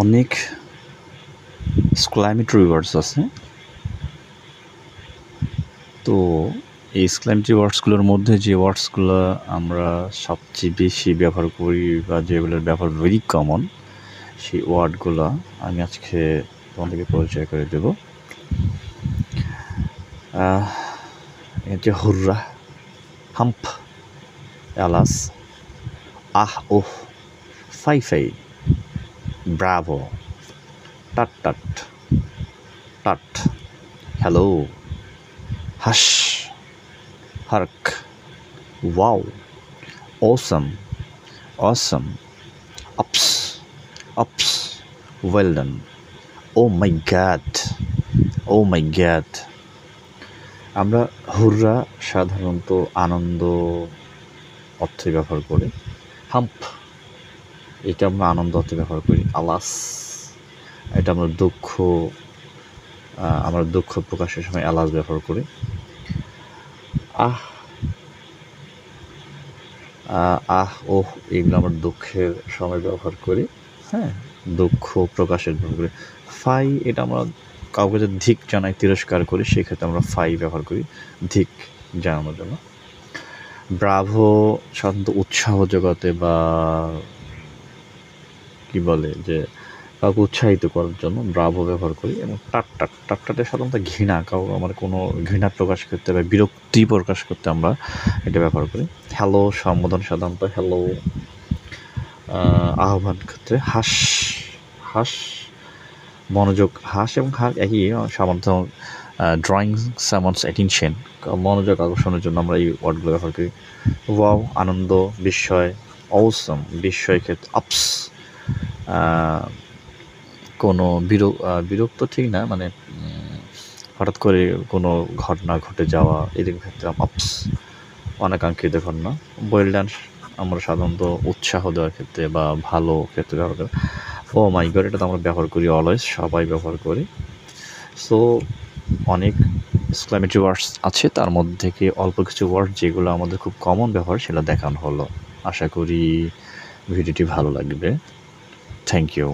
অনেক এক্সক্লামেটরি ওয়ার্ডস আছে। তো এই এক্সক্লামেটরি ওয়ার্ডসগুলোর মধ্যে যে ওয়ার্ডসগুলো আমরা সবচেয়ে বেশি ব্যবহার করি বা যেগুলোর ব্যবহার ভেরি কমন, সেই ওয়ার্ডগুলো আমি আজকে তোমাদেরকে পরিচয় করে দেব। এটা হুররা, hump, alas, ah oh, phi phi, Bravo, টাট টাট, টাট, hello, has, হার্ক, wow, awesome, awesome, ups, ups, well done, oh my god, oh my god। আমরা হুররা সাধারণত আনন্দ অর্থে ব্যবহার করি। হাম্প, এটা আমরা আনন্দ অর্থে ব্যবহার করি। আলাস, এটা আমরা দুঃখ প্রকাশের সময় আলাস ব্যবহার করি। আহ ওহ, এগুলো আমরা দুঃখের সময় ব্যবহার করি। হ্যাঁ, দুঃখ প্রকাশের ব্যবহার করি। ফাই, এটা আমরা কাউকে যদি ধিক জানাই, তিরস্কার করি, সেক্ষেত্রে আমরা ফাই ব্যবহার করি ধিক জানানোর জন্য। ব্রাভো সাধারণত উৎসাহ জোগাতে বা কি বলে যে কাউকে উৎসাহিত করার জন্য ব্রাভো ব্যবহার করি। এবং টাটটাতে সাধারণত ঘৃণা, আমার কোনো ঘৃণা প্রকাশ করতে বা বিরক্তি প্রকাশ করতে আমরা এটা ব্যবহার করি। হ্যালো সম্বোধন সাধারণত হ্যালো, আহ্বান ক্ষেত্রে হাস, হাস মনোযোগ, হাস এবং হাস একই, সাধারণত ড্রয়িং সামন্স অ্যাটেনশন, মনোযোগ আকর্ষণের জন্য আমরা এই ওয়ার্ডগুলো ব্যবহার করি। ওয়াও আনন্দ, বিস্ময়, অসম বিস্ময় ক্ষেত্রে, আপস কোনো বিরক্ত ঠিক না, মানে হঠাৎ করে কোনো ঘটনা ঘটে যাওয়া, এদের ক্ষেত্রে আপস অনাকাঙ্ক্ষিত ঘটনা। ওয়েল ডান আমরা সাধারণত উৎসাহ দেওয়ার ক্ষেত্রে বা ভালো ক্ষেত্রে ব্যবহার করি। ও মাই গড, এটা তো আমরা ব্যবহার করি অলওয়েজ, সবাই ব্যবহার করি। সো অনেক এক্সক্লামেটরি ওয়ার্ডস আছে, তার মধ্যে থেকে অল্প কিছু ওয়ার্ড যেগুলো আমাদের খুব কমন ব্যবহার, সেটা দেখানো হলো। আশা করি ভিডিওটি ভালো লাগবে। Thank you.